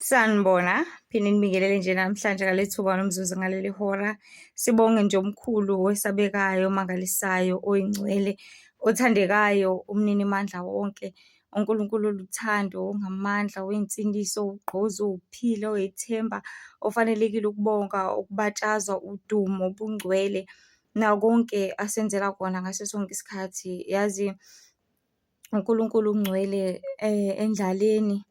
Sanibona, phinde nibingelele nje namhlanje ngale thuba nomzuzu ngaleli hora. Sibonge nje omkhulu owesabekayo, omangalisayo, oyingcwele, othandekayo, umnini mandla wonke, uNkulunkulu oluthando, ongamandla, oyinsindiso, ugqozi, uwuphila, oyithemba, ofanelekile ukubonga, ukubatshazwa, udumo, ubungcwele, nakho konke asenzela kona ngaso sonke isikhathi. Yazi uNkulunkulu ungcwele endlaleni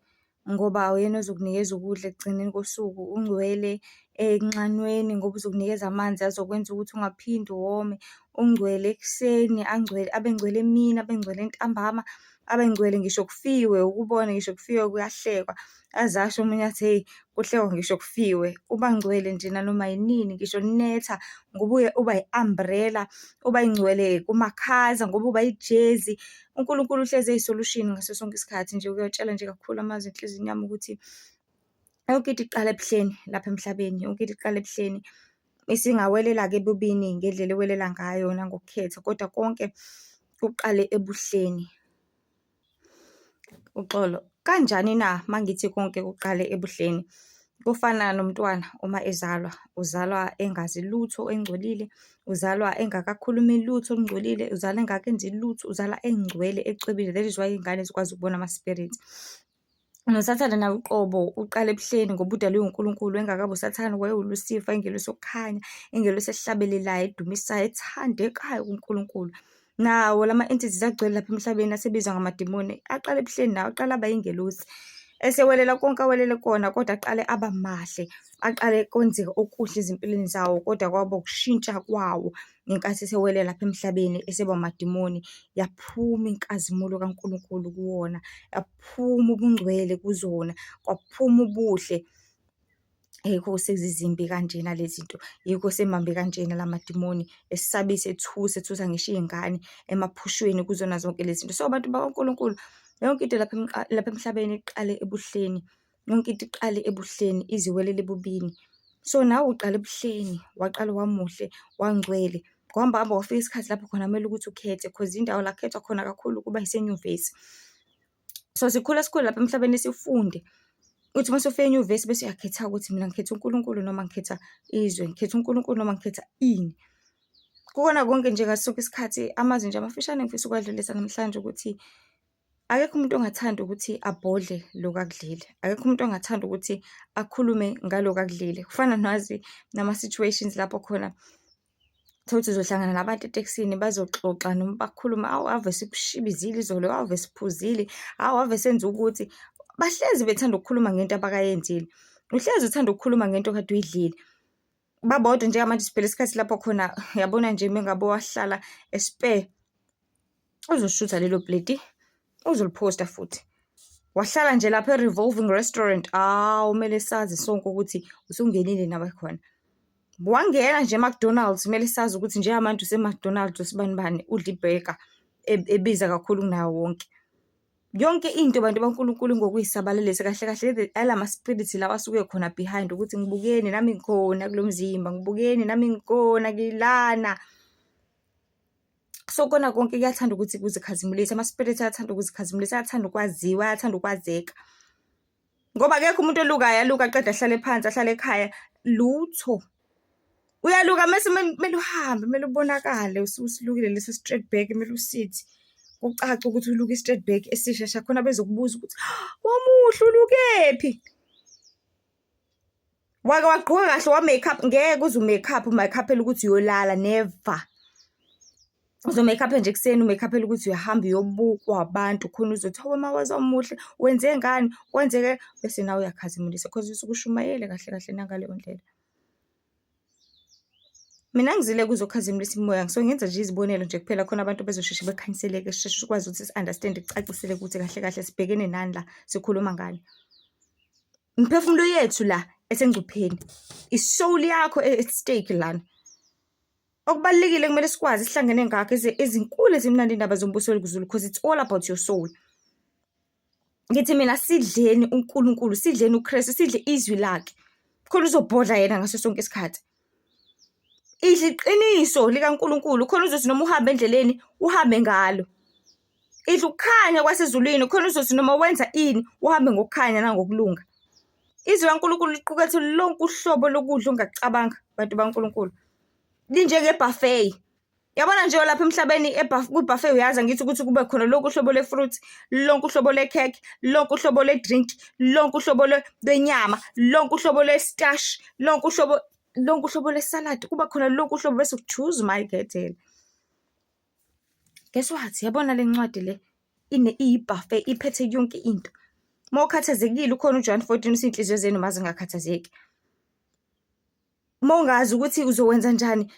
ngoba uyena ozokunikeza ukudla ekugcineni kosuku, ungcwele enxanweni ngoba uzokunikeza amanzi azokwenza ukuthi ungaphindi wome, ungcwele ekuseni, abe ngcwele emini, abe ngcwele ntambama, abe ngcwele ngisho kufiwe, ukubona ngisho kufiwe kuyahlekwa. Aze asho omunye athi, hheyi kuhlekwa ngisho kufiwe. Uba ngcwele nje nanoma yinini, ngisho linetha ngoba uba yi-umbrella, uba yingcwele kumakhaza ngoba uba yijezi. uNkulunkulu uhlezi eyi-solution ngaso sonke isikhathi nje. Uyotshela nje kakhulu amazwi enhliziyweni yami ukuthi yonke into iqala ebuhleni lapha emhlabeni, yonke into iqala ebuhleni. Isingawelela-ke ebubini ngendlela ewelela ngayo nangokukhetha, kodwa konke kuqale ebuhleni. Uxolo, kanjani na mangithi konke kuqale ebuhleni? Kufana nomntwana uma ezalwa, uzalwa engazi lutho engcolile, uzalwa engakakhulumi lutho olungcolile, uzalwa engakenzi lutho, uzalwa engcwele ecwebile. That is why iy'ngane zikwazi ukubona ama-spirits. NoSathane nawe uqobo uqala ebuhleni ngoba udalwe uNkulunkulu. Engakabi uSathane wayewuLucifer, ingelosi yokukhanya, ingelosi esihlabelelayo, edumisayo, ethandekayo kuNkulunkulu. Nawo lama-entities agcwele lapha emhlabeni asebizwa ngamadimoni aqala ebuhleni, nawo aqala aba yingelosi. Esewelela konke awelele kona, kodwa aqale aba mahle, aqale kwenzeka okuhle ezimpilweni zawo, kodwa kwaba ukushintsha kwawo ngenkathi esewelela lapha emhlabeni eseba amadimoni. Yaphuma inkazimulo kaNkulunkulu kuwona, yaphuma ubungcwele kuzona, kwaphuma ubuhle. Yikho sezizimbi kanjena lezi zinto, yikho semambe kanjena lamadimoni, esabise, ethusa ngisho iy'ngane emaphushweni kuzona zonke lezi zinto. So abantu bakaNkulunkulu, yonke into lapha emhlabeni iqale ebuhleni, yonke into iqale ebuhleni ize iwelele ebubini. So nawe uqala ebuhleni, waqala wamuhle, wangcwele, kwahamba wafika isikhathi lapho khona kumele ukuthi ukhethe, cause indawo la kukhethwa khona kakhulu kuba yisenyuvesi. So sikhula lapha emhlabeni sifunde uthi mase ufika enyuvesi bese uyakhetha ukuthi mina ngikhetha uNkulunkulu noma ngikhetha izwe, ngikhetha uNkulunkulu noma ngikhetha ini. Kukona konke nje ngaso sonke isikhathi, amazwi nje amafishane engifisa ukuwadlulisa namhlanje ukuthi akekho umuntu ongathanda ukuthi abhodle lokhu akudlile. Akekho umuntu ongathanda ukuthi akhulume ngalokhu akudlile. Kufana nazi nama-situations lapho khona thokuthi uzohlangana nabantu etekisini bazoxoxa noma bakhuluma, awu ave sikushibizile izolo, ave siphuzile, hawu ave senza ukuthi. Bahlezi bethanda ukukhuluma ngento abakayenzile. Uhlezi uthanda ukukhuluma ngento okade uyidlile. Babodwa njengamanje siphela isikhathi lapho khona yabona nje mengabe wahlala espare, uzoshutha lelo plate, uzoliphosta futhi. Wahlala nje lapha e-revolving restaurant, kumele sazi sonke ukuthi usungenile nawe khona. Wangena nje e-McDonald's, kumele sazi ukuthi njengamanje use-McDonald's usibani bani udla i-burger ebiza kakhulu kunawo wonke. Yonke into bantu baNkulunkulu ngokuyisabalalisa kahle kahle alama-spirits lawa asuke khona behind ukuthi ngibukeni nami ngikhona kulo mzimba, ngibukeni nami ngikhona ngilana. So kona konke kuyathanda ukuthi kuzikhazimulise, ama-spirits ayathanda ukuzikhazimulisa, ayathanda ukwaziwa, ayathanda ukwazeka. Ngoba akekho umuntu olukayo aluka aqeda ahlale phansi, ahlale ekhaya lutho. Uyaluka mase kumele uhambe, kumele ubonakale, usulukile leso straight back, kumele usithi kucace ukuthi uluka i-straight back esishesha khona bezokubuza ukuthi wamuhle ulukephi. Wake wagqoka kahle wa-makeup, ngeke uze u-makeup-ele ukuthi uyolala, never. Uzo-makeup-a nje ekuseni, u-makeup-ele ukuthi uyahamba uyobukwa abantu khona uzothi hawe mawazi wamuhle, wenze ngani, kwenzeke, bese nawe uyakhazimulisa cause usuke ushumayele kahle kahle nangaleyo ndlela. Mina ngizile kuzokhazimulisa imoya, ngisuke ngenza nje izibonelo nje kuphela khona abantu bezosheshe bekhanyiseleke, sisheshe ukwazi ukuthi si-understand-e, kucacisele ukuthi kahle kahle sibhekene nani la, sikhuluma ngani. Imiphefumulo yethu la esengcupheni, i-soul yakho at stake lana. Okubalulekile kumele sikwazi sihlangene ngakho ezinkulu ezimnandi indaba zombuso wezulu because it's all about your soul. Ngithi mina sidleni uNkulunkulu, sidleni uKristu, sidle izwi lakhe khona uzobhodla yena ngaso sonke isikhathi. Idla iqiniso likaNkulunkulu khona uzothi noma uhambe endleleni uhambe ngalo. Idla ukukhanya kwasezulwini khona uzothi noma wenza ini uhambe ngokukhanya nangokulunga. Izwi kaNkulunkulu liqukethe lonke uhlobo lokudla ongakucabanga bantu baNkulunkulu. Linjenge-buffet. Yabona nje lapha emhlabeni kwi-buffet uyazi ngithi ukuthi kube khona lonke uhlobo le-fruit, lonke uhlobo le-cake, lonke uhlobo le-drink, lonke uhlobo lwenyama, lonke uhlobo le-starch, lonke uhlobo le-salad, kuba khona lonke uhlobo bese choose mayigedela. Guess what? Yabona le ncwadi le iyi-buffet, iphethe yonke into. Uma ukhathazekile ukhona uJohn 14 uthi inhliziyo zenu mazingakhathazeki. Uma ungazi ukuthi uzowenza njani,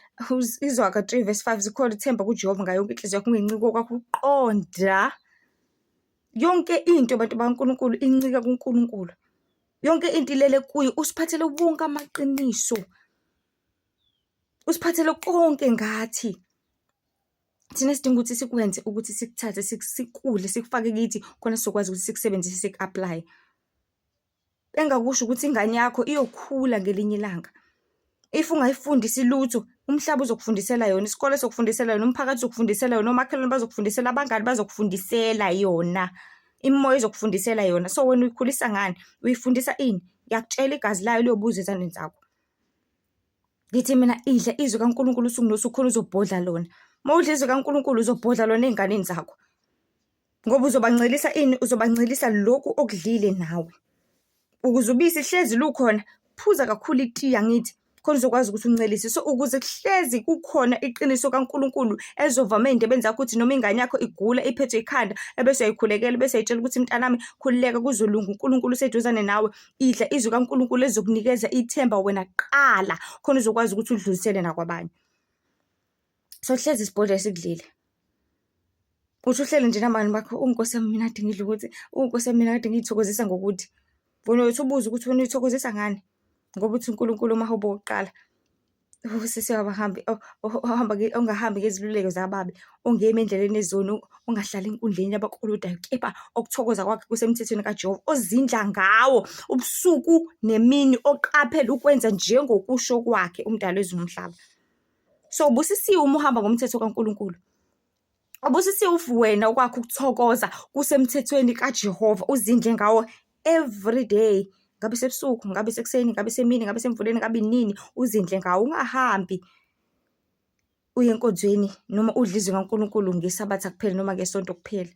iZaga 3:5 zikhona ithemba kuJehova ngayo yonke inhliziyo yakho ungenciko kwakho uqonda. Yonke into bantu baNkulunkulu incika kuNkulunkulu. Yonke into ilele kuye, usiphathele wonke amaqiniso. Usiphathele konke ngathi. Thina sidinga ukuthi sikwenze ukuthi sikuthathe sikudle sikufake kithi khona sizokwazi ukuthi sikusebenzise siku-apply. Engakusho ukuthi ingane yakho iyokhula ngelinye ilanga. If ungayifundisi lutho, umhlaba uzokufundisela yona, isikole sizokufundisela yona, umphakathi uzokufundisela yona, omakhelwane bazokufundisela, abangani bazokufundisela yona, imimoya izokufundisela yona. So wena uyikhulisa ngani? Uyifundisa ini? Ngiyakutshela igazi layo liyobuza ezandleni zakho. Ngithi mina idla izwi kaNkulunkulu usuku nosuku khona uzobhodla lona. Uma udla izwi kaNkulunkulu uzobhodla lona ey'nganeni zakho. Ngoba uzobancelisa ini? Uzobancelisa lokhu okudlile nawe. Ukuze ubisi hlezi lukhona, phuza kakhulu itiye angithi. Khona uzokwazi ukuthi uncelise. So ukuze kuhlezi kukhona iqiniso kaNkulunkulu ezovama ey'ndebeni zakho ukuthi noma ingane yakho igula iphethwe ikhanda ebese uyayikhulekela bese uyayitshela ukuthi mntanami khululeka kuzolunga, uNkulunkulu useduzane nawe. Idla izwi kaNkulunkulu ezokunikeza ithemba wena qala khona uzokwazi ukuthi udlulisele nakwabanye. So hlezi isibhodla esikudlile. Uthi uhlele nje nabangani bakho, unkosi yami mina kade ngidla ukuthi, unkosi yami mina kade ngiyithokozisa ngokuthi. Wena uthi ubuze ukuthi wena uyithokozisa ngani? Ngoba uthi uNkulunkulu umahubo wokuqala. Ungahambi ngeziluleko zababi, ongemi endleleni ezoni, ongahlali enkundleni yabaqolodayo, kepha okuthokoza kwakhe kusemthethweni kaJehova, ozindla ngawo ubusuku nemini, oqaphela ukwenza njengokusho kwakhe umdali wezulu nomhlaba. So ubusisiwe uma uhamba ngomthetho kaNkulunkulu. Ubusisiwe wena okwakho ukuthokoza kusemthethweni kaJehova, uzindle ngawo every day. Ngabe sebusuku, ngabe sekuseni, ngabe semini, ngabe semvuleni, ngabe nini, uzindle ngawo. Ungahambi uye enkonzweni noma udle izwi kaNkulunkulu ngeSabatha kuphela noma ngesonto kuphela.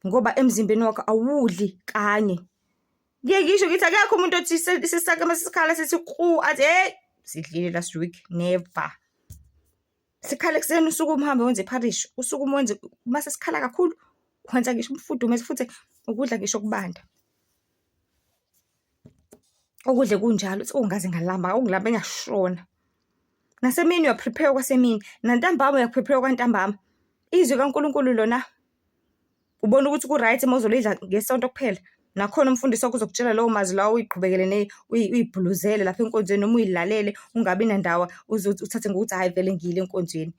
Ngoba emzimbeni wakho awudli kanye. Ngeke ngisho ngithi akekho umuntu othi sisake masikhala sithi athi hey sidlile last week, never. Sikhale kuseni usuku umhambe wenze iparish, usuku wenze mase sikhala kakhulu, wenza ngisho umfudumeze futhi ukudla ngisho kubanda. Okudle kunjalo uthi ungaze ngalamba, ungilamba engashona. Nasemini uyaprepare kwasemini, nantambama uyaprepare kwantambama. Izwi kaNkulunkulu lona ubona ukuthi ku-right uma uzolidla ngesonto kuphela. Nakhona umfundisi wakho uzokutshela lawo mazwi lawo uyiqhubekele uyibhuluzele lapha enkonzweni noma uyilalele ungabi nandawo uthathe ngokuthi hayi vele ngile enkonzweni.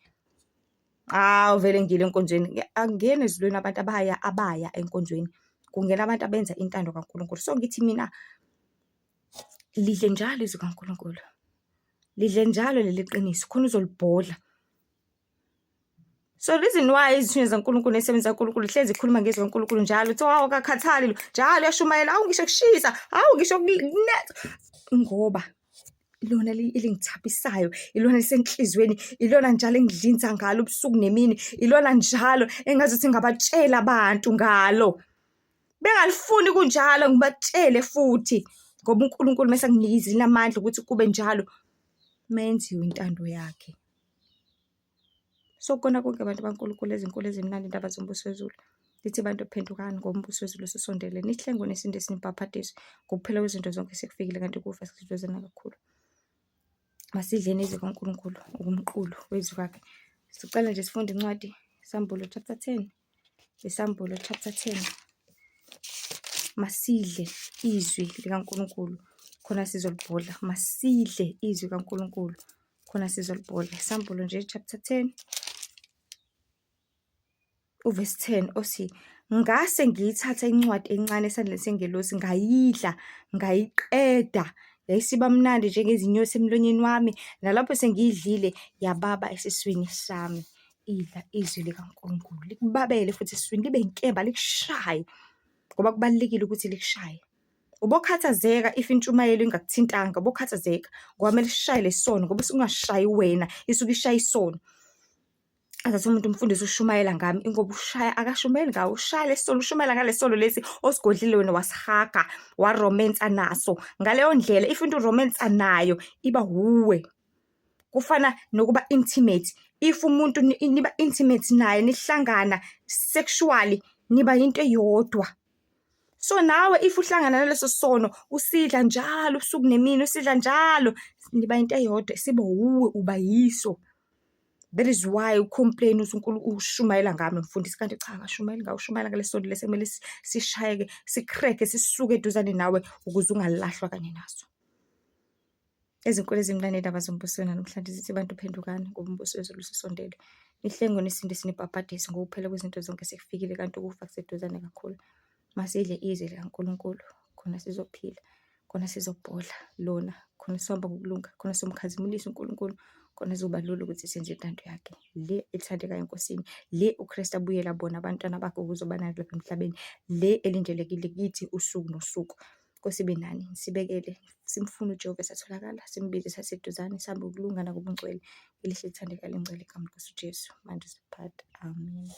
Vele ngile enkonzweni. Angene ezulwini abantu abaya enkonzweni. Kungena abantu abenza intando kaNkulunkulu. So ngithi mina lidle njalo izwi kaNkulunkulu. Lidle njalo leli qiniso khona uzolibhodla. So reason why izithunywa zaNkulunkulu nezisebenzi zaNkulunkulu hlezi ikhuluma ngezwi kaNkulunkulu njalo. Uthi akakhathali njalo uyashumayela, ngisho kushisa, ngisho kunetha. Ngoba ilona elingithabisayo, ilona lisenhlizweni, ilona njalo engidlinza ngalo ubusuku nemini, ilona njalo engazuthi ngabatshela abantu ngalo. Bengalifuni kunjalo ngibatshele futhi. Ngoba uNkulunkulu mase anginika izwi lamandla ukuthi kube njalo, menziwe intando yakhe. So kona konke abantu baNkulunkulu ezinkulu ezimnandi indaba zombuso wezulu. Lithi bantu phendukani ngoba umbuso wezulu usondele. Nihlengo nesinto esinibhaphathise. Ngokuphela kwezinto zonke sekufikile kanti kufa sekujozana kakhulu. Masidleni izwi kaNkulunkulu ukumqulu wezwi wakhe. Sicela nje sifunde incwadi Isambulo chapter 10. Isambulo chapter 10. Masidle izwi likaNkulunkulu khona sizolibhodla. Masidle izwi kaNkulunkulu khona sizolibhodla. Isambulo nje chapter 10 uverse 10 othi ngase ngiyithatha incwadi encane esandleni sengelosi ngayidla ngayiqeda yayisiba mnandi njengezinyosi emlonyeni wami nalapho sengiyidlile yababa esiswini sami. Idla izwi likaNkulunkulu likubabele futhi esiswini libe inkemba likushaye ngoba kubalekile ukuthi likushaye Ubokhathazeka if intshumayelo ingakuthintanga, ubokhathazeka ngoba kumele sishaye lesono ngoba usungashayi wena, isuke ishaya isono. Azathi umuntu umfundisi ushumayela ngami, ingoba ushaya akashumayeli ngawe, ushaya lesono, ushumayela ngale sono lesi osigodlile wena wasihaga, waromensa naso. Ngaleyo ndlela if into uromensa nayo iba wuwe. Kufana nokuba intimate, if umuntu niba intimate naye, nihlangana sexually, niba into eyodwa. So nawe if uhlangana naleso sono, usidla njalo ubusuku nemini, usidla njalo, niba into eyodwa, siba wuwe, uba yiso. That is why ucomplain ushumayela ngami mfundisi, kanti cha akashumayeli ngawe, ushumayela ngale sono lesi ekumele sishayeke, sikreke, sisuke eduzane nawe ukuze ungalahlwa kanye naso. Ezinkulu ezimnandi indaba zombuso namhlanje zithi abantu phendukani ngoba umbuso wezulu usondele. Nihlenge nisindise nibhabhadise ngoba ukuphela kwezinto zonke sekufikile, kanti ukufa kuseduzane kakhulu. Masidle izwi likaNkulunkulu khona sizophila, khona sizobhodla lona, khona sizohamba ngokulunga, khona somkhazimulisa uNkulunkulu, khona kuzoba lula ukuthi senze intando yakhe le ethandekayo enkosini, le uKristu abuyela bona abantwana bakhe ukuzoba nayo lapha emhlabeni, le elindelekile kithi usuku nosuku. Nkosi ibe nani, sibekele, simfune uJehova esatholakala, simbize saseduzane, sihambe ukulunga nakubungcwele, elihle lithandeka lingcwele igama likaJesu manje siphathe. Amen.